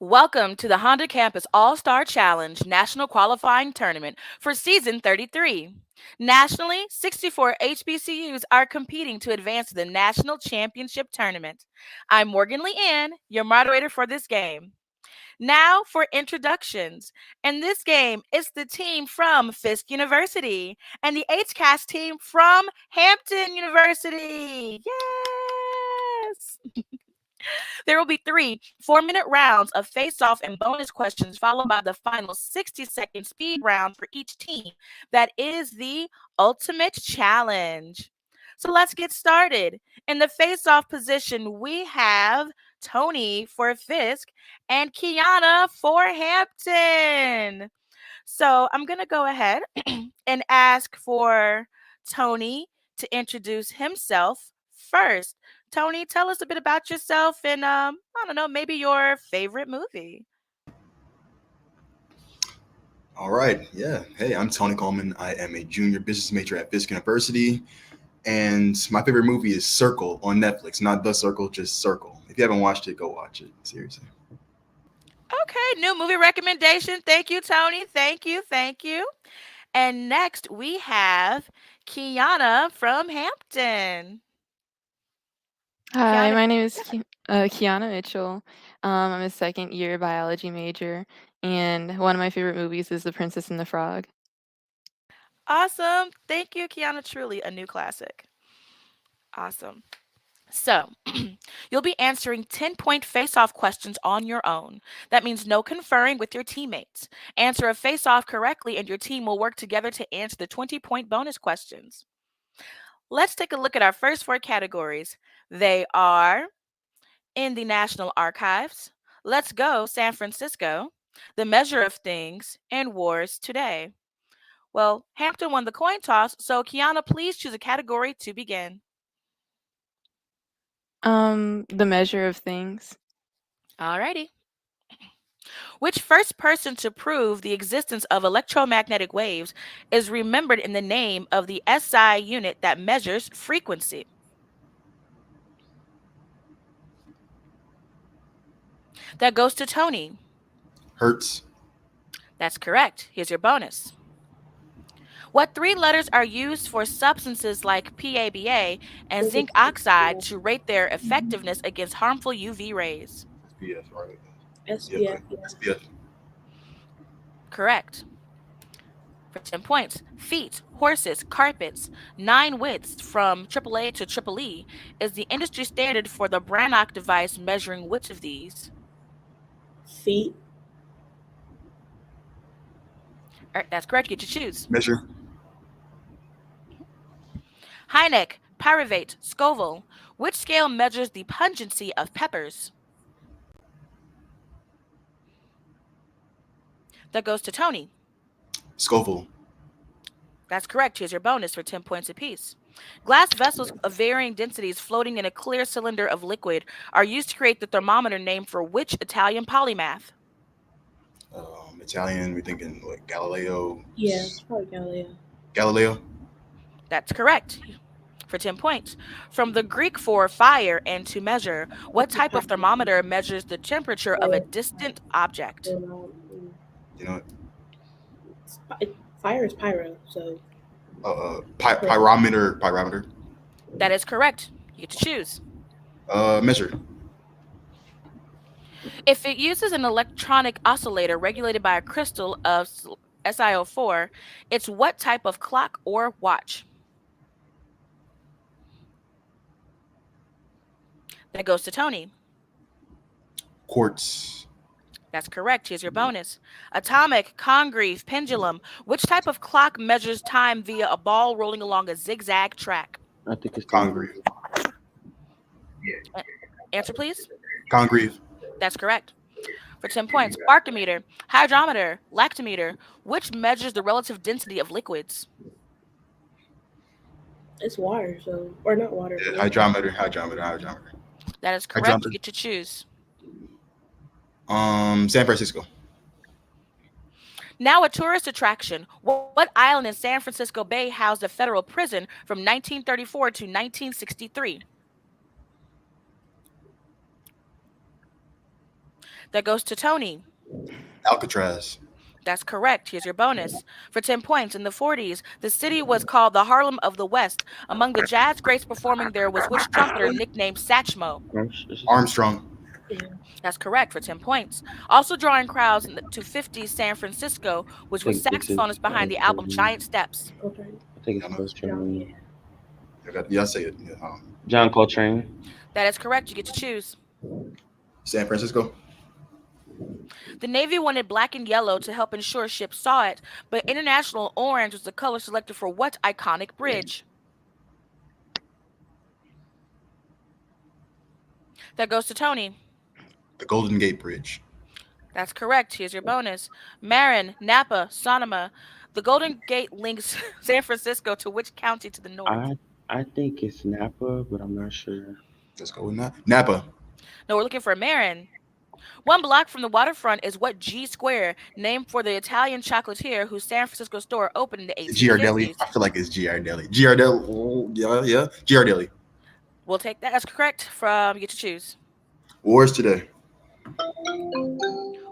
Welcome to the Honda Campus All-Star Challenge National Qualifying Tournament for Season 33. Nationally, 64 HBCUs are competing to advance to the National Championship Tournament. I'm Morgan Leanne, your moderator for this game. Now for introductions. In this game, it's the team from Fisk University and the HCAS team from Hampton University. Yes! There will be three 4-minute rounds of face off and bonus questions, followed by the final 60-second speed round for each team. That is the ultimate challenge. So let's get started. In the face off position, we have Tony for Fisk and Kiana for Hampton. So I'm going to go ahead and ask for Tony to introduce himself first. Tony, tell us a bit about yourself and I don't know, maybe your favorite movie. All right. Yeah. Hey, I'm Tony Coleman. I am a junior business major at Fisk University. And my favorite movie is Circle on Netflix. Not The Circle, just Circle. If you haven't watched it, go watch it. Seriously. Okay, new movie recommendation. Thank you, Tony. Thank you. Thank you. And next we have Kiana from Hampton. Hi, Kiana, my name is Kiana Mitchell. I'm a second year biology major, and one of my favorite movies is The Princess and the Frog. awesome. Thank you, Kiana. Truly a new classic. Awesome. So, you'll be answering 10-point face-off questions on your own. That means no conferring with your teammates. Answer a face-off correctly and your team will work together to answer the 20-point bonus questions. Let's take a look at our first four categories. They are in the National Archives, Let's Go San Francisco, The Measure of Things, and Wars Today. Well, Hampton won the coin toss, so Kiana, please choose a category to begin. The Measure of Things. Alrighty. Which first person to prove the existence of electromagnetic waves is remembered in the name of the SI unit that measures frequency? That goes to Tony. Hertz. That's correct. Here's your bonus. What three letters are used for substances like PABA and zinc oxide to rate their effectiveness against harmful UV rays? SPF, right? SPF. SPF. Correct. For 10 points. Feet, horses, carpets, 9 widths from AAA to Triple E is the industry standard for the Brannock device measuring which of these? Feet. All right, that's correct. Get to choose. Measure. Hynek, pyruvate, Scoville. Which scale measures the pungency of peppers? That goes to Tony. Scoville. That's correct. Here's your bonus for 10 points apiece. Glass vessels of varying densities floating in a clear cylinder of liquid are used to create the thermometer named for which Italian polymath? Italian. We're thinking like Galileo. Yeah, it's probably Galileo. Galileo. That's correct. For 10 points. From the Greek for fire and to measure, what type of thermometer measures the temperature of a distant object? You know, Fire is pyro, so. pyrometer. Pyrometer. That is correct. You get to choose. Measure. If it uses an electronic oscillator regulated by a crystal of SiO4, it's what type of clock or watch? That goes to Tony. Quartz. That's correct. Here's your bonus. Atomic, Congreve, pendulum. Which type of clock measures time via a ball rolling along a zigzag track? I think it's Congreve. Answer, please. Congreve. That's correct. For 10 points. Archimeter, hydrometer, lactometer. Which measures the relative density of liquids? It's water, so. Or not water. Yeah, hydrometer. That is correct. Hydrometer. You get to choose. San Francisco. Now a tourist attraction. What island in San Francisco Bay housed a federal prison from 1934 to 1963? That goes to Tony. Alcatraz. That's correct. Here's your bonus. For 10 points, in the 40s, the city was called the Harlem of the West. Among the jazz greats performing there was which trumpeter nicknamed Satchmo? Armstrong. Yeah. That's correct for 10 points. Also drawing crowds to 50s San Francisco, which was saxophonist behind the album Giant Steps. Coltrane. I think it's Y'all know? John. Yeah. Coltrane. Y'all say it. Yeah, John Coltrane. That is correct. You get to choose. San Francisco. The Navy wanted black and yellow to help ensure ships saw it, but international orange was the color selected for what iconic bridge? That goes to Tony. The Golden Gate Bridge. That's correct. Here's your bonus. Marin, Napa, Sonoma. The Golden Gate links San Francisco to which county to the north? I think it's Napa, but I'm not sure. Let's go with that. Napa. No, we're looking for Marin. One block from the waterfront is what G Square, named for the Italian chocolatier whose San Francisco store opened in the Giardelli. 1850s. I feel like it's Giardelli. Giardelli. Oh, yeah. Giardelli. We'll take that. That's correct. From you get to choose. Wars today.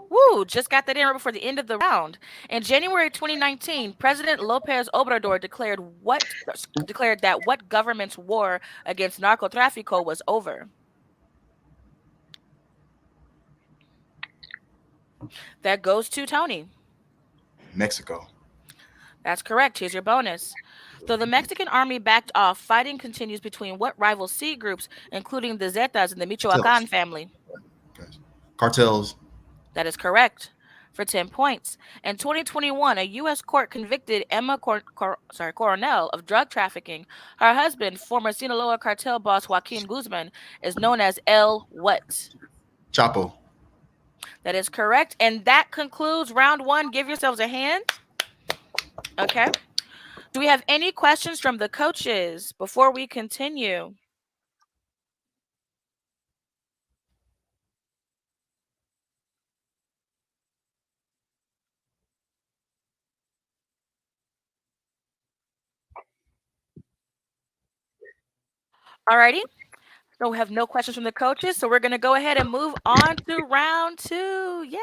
Woo! Just got that in right before the end of the round. In January 2019, President Lopez Obrador declared that what government's war against narcotráfico was over. That goes to Tony. Mexico. That's correct. Here's your bonus. Though the Mexican army backed off, fighting continues between what rival sea groups, including the Zetas and the Michoacan Cartels. family? Cartels. That is correct. For 10 points. In 2021, a U.S. court convicted Emma Coronel of drug trafficking. Her husband, former Sinaloa cartel boss Joaquin Guzman, is known as El what? Chapo. That is correct. And that concludes round one. Give yourselves a hand. Okay. Do we have any questions from the coaches before we continue? Alrighty. So we have no questions from the coaches. So we're going to go ahead and move on to round two. Yay.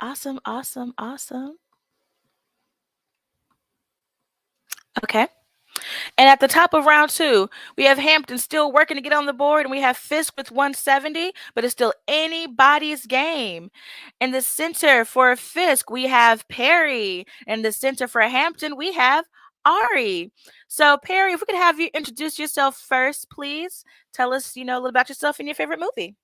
Awesome, awesome, awesome. Okay. And at the top of round two, we have Hampton still working to get on the board, and we have Fisk with 170, but it's still anybody's game. In the center for Fisk, we have Perry. In the center for Hampton, we have Ari. So, Perry, if we could have you introduce yourself first, please. Tell us, a little about yourself and your favorite movie.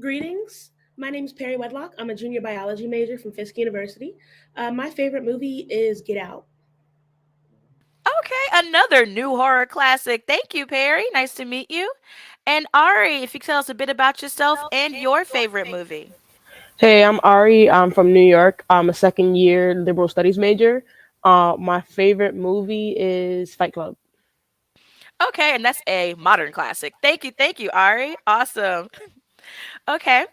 Greetings. My name is Perry Wedlock. I'm a junior biology major from Fisk University. My favorite movie is Get Out. Okay, another new horror classic. Thank you, Perry. Nice to meet you. And Ari, if you could tell us a bit about yourself and your favorite movie. Hey, I'm Ari. I'm from New York. I'm a second year liberal studies major. My favorite movie is Fight Club. Okay, and that's a modern classic. Thank you, Ari. Awesome. Okay.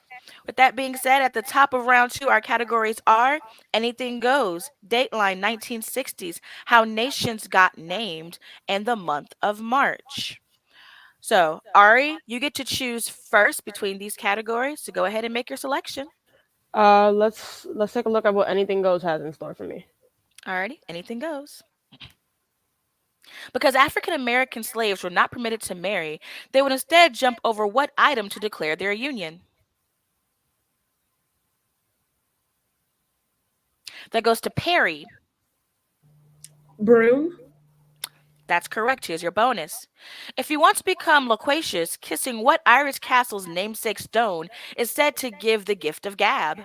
With that being said, at the top of round two, our categories are Anything Goes, Dateline 1960s, How Nations Got Named, and the month of March. So, Ari, you get to choose first between these categories, so go ahead and make your selection. Let's take a look at what Anything Goes has in store for me. Alrighty, anything goes. Because African American slaves were not permitted to marry, they would instead jump over what item to declare their union? That goes to Perry. Broom. That's correct. Here's your bonus. If you want to become loquacious, kissing what Irish castle's namesake stone is said to give the gift of gab?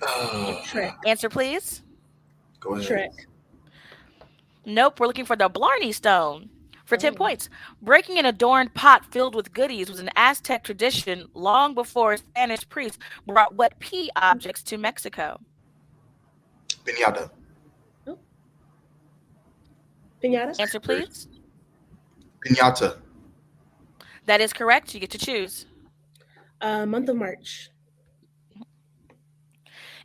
Shrek. Answer, please. Go ahead. Shrek. Nope, we're looking for the Blarney Stone. For 10 points, breaking an adorned pot filled with goodies was an Aztec tradition long before Spanish priests brought what pea objects to Mexico? Pinata. Pinata. Answer, please. Pinata. That is correct. You get to choose. Month of March.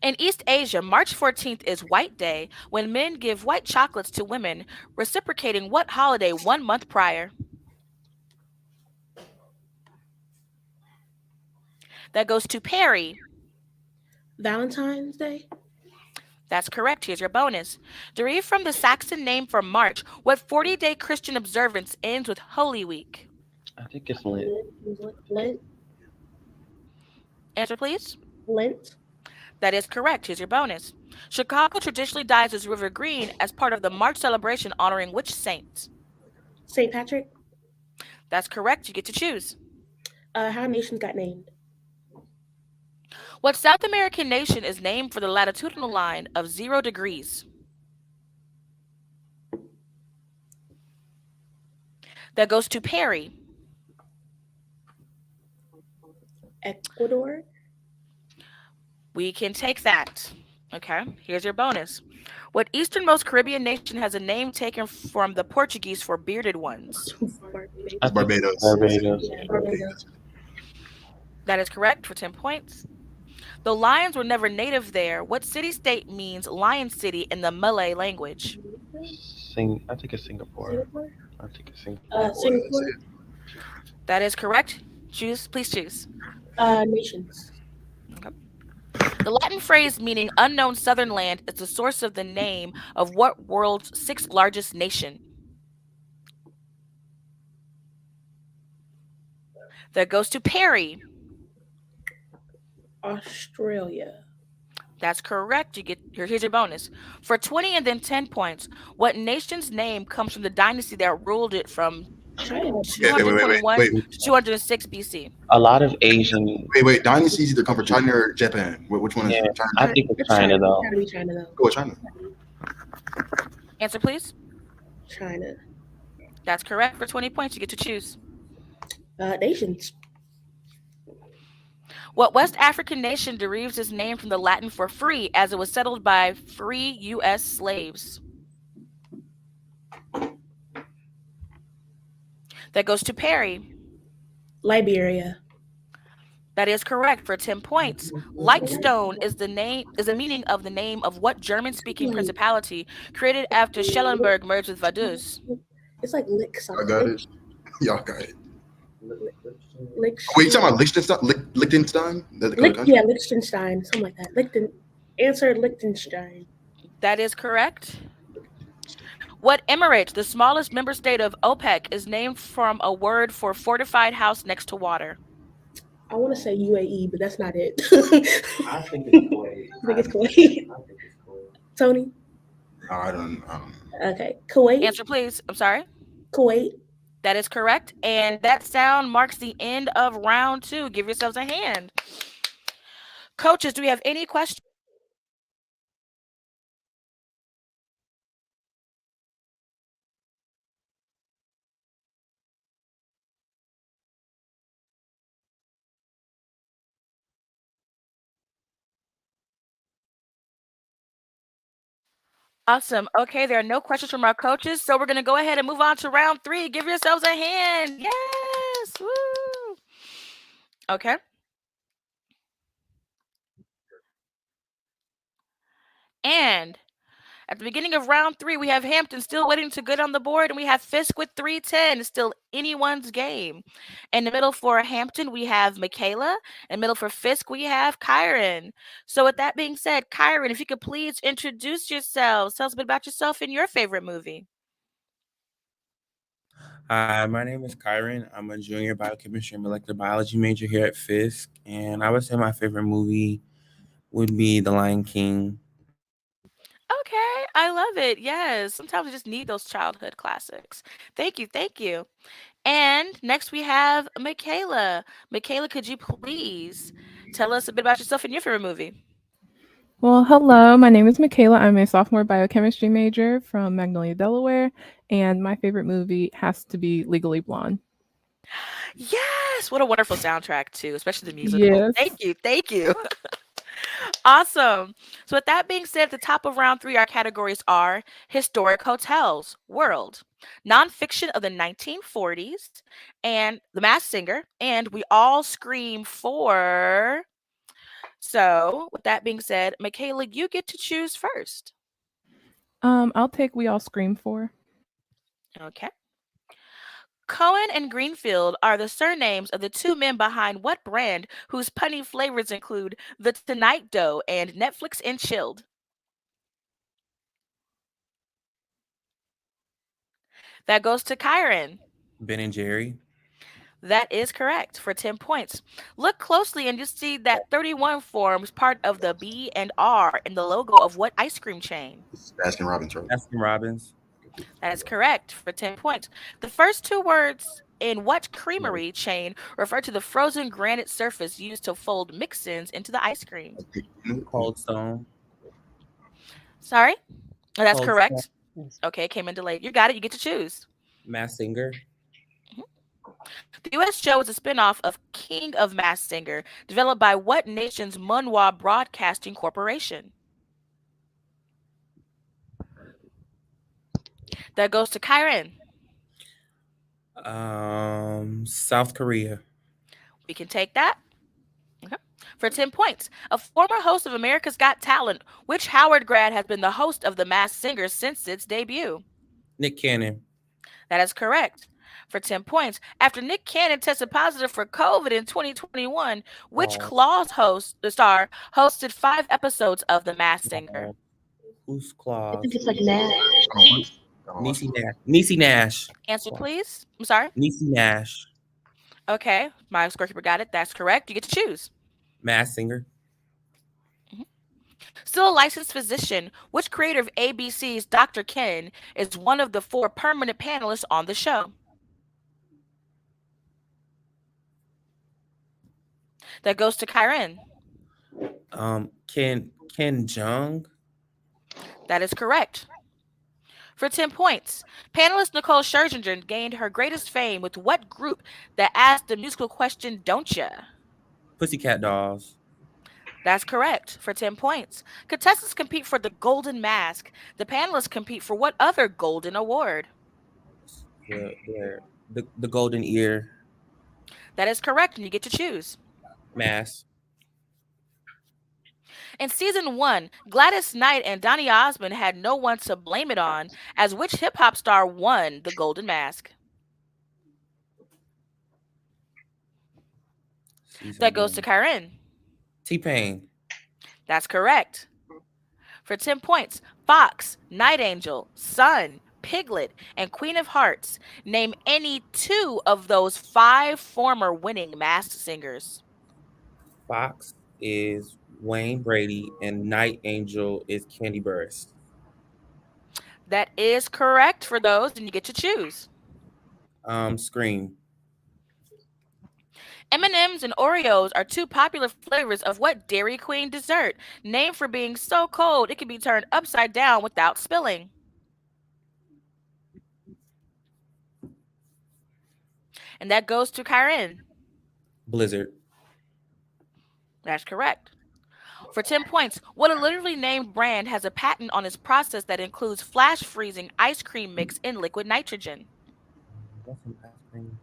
In East Asia, March 14th is White Day, when men give white chocolates to women, reciprocating what holiday 1 month prior? That goes to Perry. Valentine's Day. That's correct. Here's your bonus. Derived from the Saxon name for March, what 40-day Christian observance ends with Holy Week? I think it's Lent. Lent. Answer, please. Lent. That is correct. Here's your bonus. Chicago traditionally dyes its river green as part of the March celebration honoring which saint? St. Patrick. That's correct. You get to choose. How nations got named. What South American nation is named for the latitudinal line of 0 degrees? That goes to Perry. Ecuador. We can take that. Okay, here's your bonus. What easternmost Caribbean nation has a name taken from the Portuguese for bearded ones? I It's think it's Barbados. Barbados. Yeah, Barbados. That is correct for 10 points. Though lions were never native there, what city state means lion city in the Malay language? I think it's Singapore. Singapore. I think it's Singapore. Singapore. That is correct. Choose, please choose. Nations. Okay. The Latin phrase meaning unknown southern land is the source of the name of what world's sixth largest nation? That goes to Perry. Australia. That's correct. Here's your bonus. For 20 and then 10 points, what nation's name comes from the dynasty that ruled it from China. Wait, wait, wait, wait, 221 wait, to 206 BC? A lot of Asian. wait. Dynasties either come from China or Japan. Which one is Yeah, it? China? I think it's China though. Gotta be China though. Go with China. Answer, please. China. That's correct. For 20 points, you get to choose. Nations. What West African nation derives its name from the Latin for free, as it was settled by free U.S. slaves? That goes to Perry. Liberia. That is correct for 10 points. Lightstone is the meaning of the name of what German-speaking principality created after Schellenberg merged with Vaduz? It's like lick I something. got it. Y'all got it. Lick. Wait, you talking about Liechtenstein? Liechtenstein? The country? Yeah, Liechtenstein, something like that. Answer Liechtenstein. That is correct. What emirate, the smallest member state of OPEC, is named from a word for fortified house next to water? I want to say UAE, but that's not it. I think it's Kuwait. I think it's Kuwait. Tony. I don't. Okay, Kuwait. Answer, please. I'm sorry. Kuwait. That is correct. And that sound marks the end of round 2. Give yourselves a hand. Coaches, do we have any questions? Awesome. Okay, there are no questions from our coaches, so we're going to go ahead and move on to round 3. Give yourselves a hand. Yes. Woo. Okay. And at the beginning of round 3, we have Hampton still waiting to get on the board, and we have Fisk with 310. It's still anyone's game. In the middle for Hampton, we have Michaela. In the middle for Fisk, we have Kyron. So with that being said, Kyron, if you could please introduce yourselves. Tell us a bit about yourself and your favorite movie. Hi, my name is Kyron. I'm a junior biochemistry and molecular biology major here at Fisk, and I would say my favorite movie would be The Lion King. Okay, I love it. Yes, sometimes we just need those childhood classics. Thank you, thank you. And next we have Michaela. Michaela, could you please tell us a bit about yourself and your favorite movie? Well, hello, my name is Michaela. I'm a sophomore biochemistry major from Magnolia, Delaware, and my favorite movie has to be Legally Blonde. Yes, what a wonderful soundtrack too, especially the musical. Yes. Thank you, thank you. Awesome. So with that being said, at the top of round 3, our categories are historic hotels, world, nonfiction of the 1940s, and The Masked Singer, and We All Scream for So, with that being said, Michaela, you get to choose first. I'll take We All Scream For. Okay. Cohen and Greenfield are the surnames of the two men behind what brand whose punny flavors include the Tonight Dough and Netflix and Chilled? That goes to Kyron. Ben and Jerry. That is correct for 10 points. Look closely and you see that 31 forms part of the B and R in the logo of what ice cream chain? It's Baskin Robbins, right? Baskin Robbins. That is correct for 10 points. The first two words in what creamery chain refer to the frozen granite surface used to fold mix-ins into the ice cream? Cold Stone. Sorry? That's Cold Stone. correct. Okay, it came in delayed. You got it. You get to choose. Mass Singer. The U.S. show is a spinoff of King of Mass Singer, developed by what nation's Munhwa Broadcasting Corporation? That goes to Kyron. South Korea. We can take that. Okay. For 10 points, a former host of America's Got Talent, which Howard grad has been the host of The Masked Singer since its debut? Nick Cannon. That is correct. For 10 points, after Nick Cannon tested positive for COVID in 2021, which Claus star hosted 5 episodes of The Masked Singer? Who's I Claus? think it's like Nash. Niecy Nash. Niecy Nash. Answer, please. I'm sorry. Niecy Nash. Okay, my scorekeeper got it. That's correct. You get to choose. Mass Singer. Still a licensed physician, which creator of ABC's Dr. Ken is one of the 4 permanent panelists on the show? That goes to Kyron. Ken Jung. That is correct. For 10 points, panelist Nicole Scherzinger gained her greatest fame with what group that asked the musical question, Don't Ya? Pussycat Dolls. That's correct. For 10 points. Contestants compete for the Golden Mask. The panelists compete for what other golden award? The Golden Ear. That is correct, and you get to choose. Mass. In season 1, Gladys Knight and Donny Osmond had no one to blame it on, as which hip hop star won the Golden Mask? That goes to Kyron. T-Pain. That's correct. For 10 points, Fox, Night Angel, Sun, Piglet, and Queen of Hearts. Name any 2 of those 5 former winning Masked Singers. Fox is Wayne Brady and Night Angel is Candy Burris. That is correct for those, and you get to choose. Scream. M&M's and Oreos are 2 popular flavors of what Dairy Queen dessert, named for being so cold it can be turned upside down without spilling? And that goes to Kyron. Blizzard. That's correct. For 10 points, what a literally named brand has a patent on its process that includes flash freezing ice cream mix in liquid nitrogen? What's some ice cream?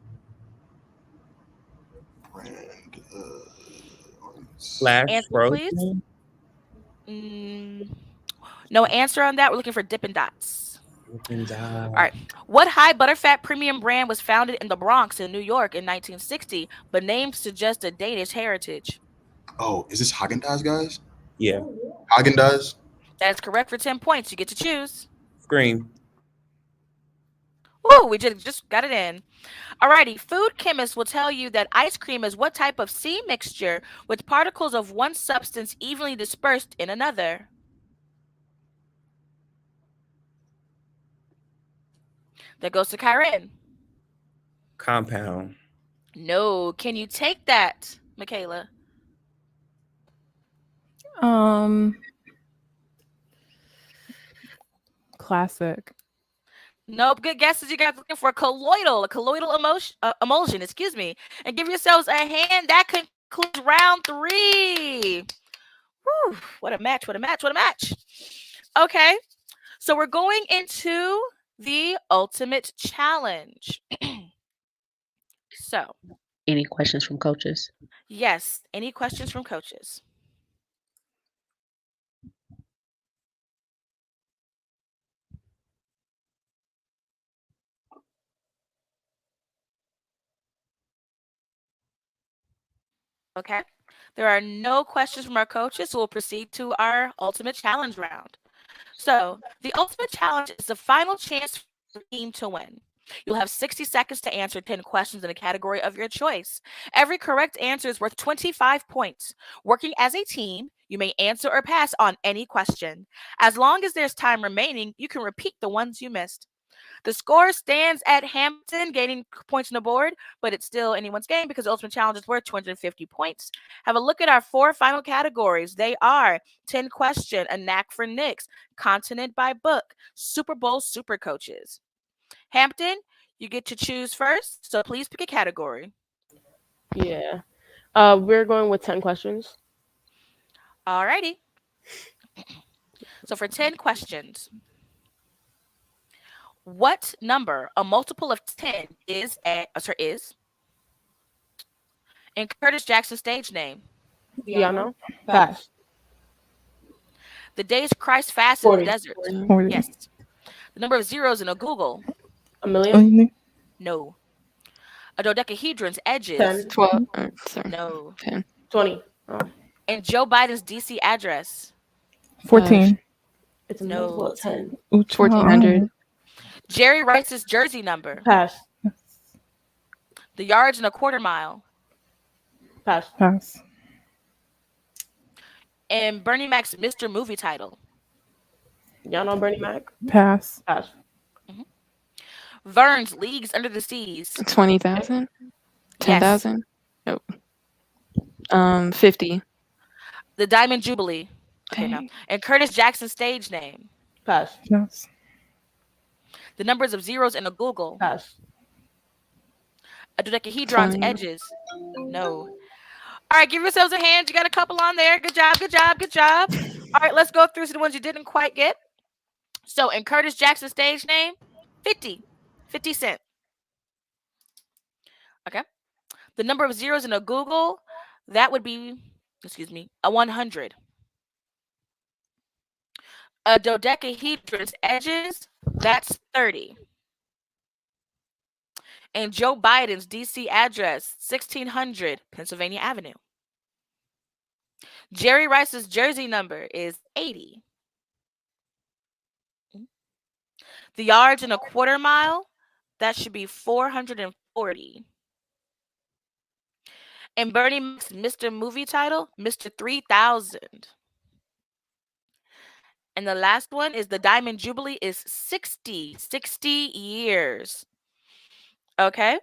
Brand. Flash Answer, Frozen. please. No answer on that. We're looking for Dippin' Dots. Dippin' Dots. All right. What high butterfat premium brand was founded in the Bronx in New York in 1960, but named suggests a Danish heritage? Oh, is this Haagen-Dazs, guys? Yeah. Haagen-Dazs? That is correct for 10 points. You get to choose. Scream. Woo, we just got it in. Alrighty, food chemists will tell you that ice cream is what type of C mixture with particles of one substance evenly dispersed in another? That goes to Kyron. Compound. No, can you take that, Michaela? Classic. Nope. Good guesses. You guys looking for a colloidal emulsion, excuse me. And give yourselves a hand. That concludes round 3. Whew, what a match, what a match, what a match. Okay, so we're going into the ultimate challenge. So, Any questions from coaches? yes, any questions from coaches? Okay. There are no questions from our coaches, so we'll proceed to our ultimate challenge round. So, the ultimate challenge is the final chance for the team to win. You'll have 60 seconds to answer 10 questions in a category of your choice. Every correct answer is worth 25 points. Working as a team, you may answer or pass on any question. As long as there's time remaining, you can repeat the ones you missed. The score stands at Hampton gaining points on the board, but it's still anyone's game because the Ultimate Challenge is worth 250 points. Have a look at our 4 final categories. They are 10 question, a knack for Knicks, continent by book, Super Bowl super coaches. Hampton, you get to choose first, so please pick a category. Yeah. We're going with 10 questions. Alrighty. So for 10 questions, what number, a multiple of 10, is in Curtis Jackson's stage name? Yeah, no? Pass. The days Christ fasted in the 40. desert? 40. Yes. The number of zeros in a Google? A million? No. A dodecahedron's edges? 10. 12. Sorry. No. 10. 20. Oh. And Joe Biden's DC address? 14. It's a No. multiple of 10. Ooh, child. 1400. Jerry Rice's jersey number? Pass. The yards in a quarter mile? Pass. Pass. And Bernie Mac's Mr. Movie title? Y'all know Bernie Mac? Pass. Pass. Vern's Leagues Under the Seas? 20,000. Yes. 10,000. Nope. 50. The Diamond Jubilee? Okay, no. Dang. And Curtis Jackson's stage name? Pass. Pass. The numbers of zeros in a Google? Pass. A dodecahedron's 20. edges? No. All right, give yourselves a hand. You got a couple on there. Good job, good job, good job. All right, let's go through the ones you didn't quite get. So, in Curtis Jackson's stage name, 50. 50 Cent. Okay. The number of zeros in a Google, that would be, a 100. A dodecahedron's edges, that's 30. And Joe Biden's DC address, 1600 Pennsylvania Avenue. Jerry Rice's jersey number is 80. The yards in a quarter mile, that should be 440. And Bernie Mac's Mr. Movie title, Mr. 3000. And the last one is the Diamond Jubilee is 60 years. Okay.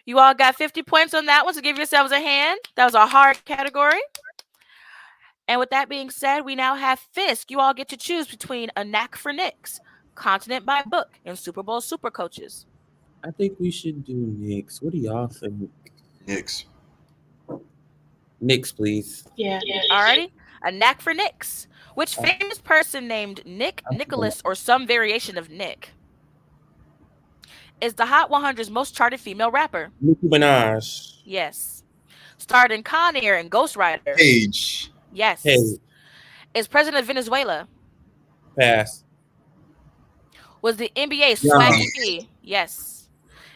You all got 50 points on that one, so give yourselves a hand. That was a hard category. And with that being said, we now have Fisk. You all get to choose between a knack for Knicks, continent by book, and Super Bowl super coaches. I think we should do Knicks. What do y'all think? Knicks. Knicks, please. Yeah. Alrighty. A knack for Knicks. Which famous person named Nick, Nicholas, or some variation of Nick is the Hot 100's most charted female rapper? Nicki Minaj. Yes. Starred in Con Air and Ghost Rider? Page. Yes. Hey, Is president of Venezuela? pass. Was the NBA Yeah. Swaggy P? Yes.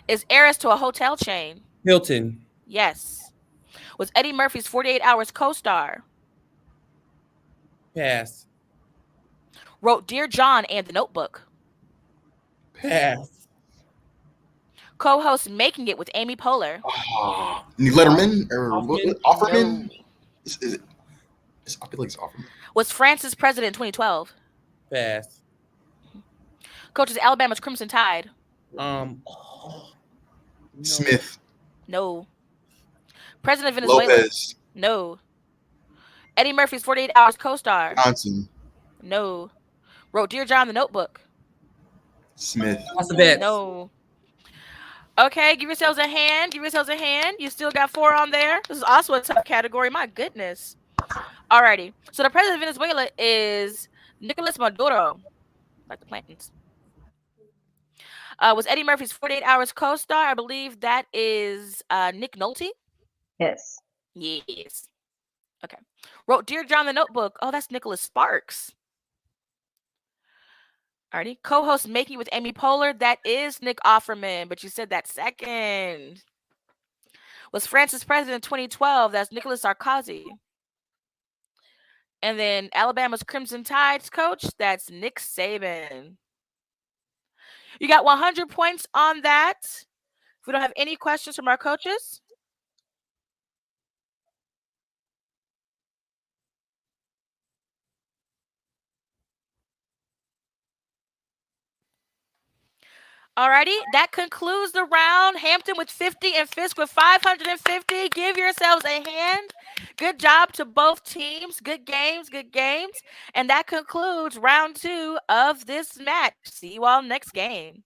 Is heiress to a hotel chain? Hilton. Yes. Was Eddie Murphy's 48 Hours co-star? Pass. Wrote Dear John and The Notebook? Pass. Co-host Making It with Amy Poehler? Letterman or Offerman? No. Is it? I feel like it's Offerman. Was Francis president in 2012? Pass. Coaches Alabama's Crimson Tide? No. Smith. No. President of Venezuela? Lopez. No. Eddie Murphy's 48 Hours co-star? Johnson. No. Wrote Dear John, The Notebook? Smith. That's the bet. No. Okay, give yourselves a hand. Give yourselves a hand. You still got 4 on there. This is also a tough category. My goodness. Alrighty. So the president of Venezuela is Nicolas Maduro. Like the plantains. Was Eddie Murphy's 48 Hours co-star? I believe that is Nick Nolte. Yes. Yes. Okay. Wrote Dear John, The Notebook. Oh, that's Nicholas Sparks. Alrighty. Co-host Making with Amy Poehler. That is Nick Offerman, but you said that second. Was France's president in 2012? That's Nicolas Sarkozy. And then Alabama's Crimson Tide's coach, that's Nick Saban. You got 100 points on that. If we don't have any questions from our coaches. Alrighty, that concludes the round. Hampton with 50 and Fisk with 550. Give yourselves a hand. Good job to both teams. Good games, good games. And that concludes round 2 of this match. See you all next game.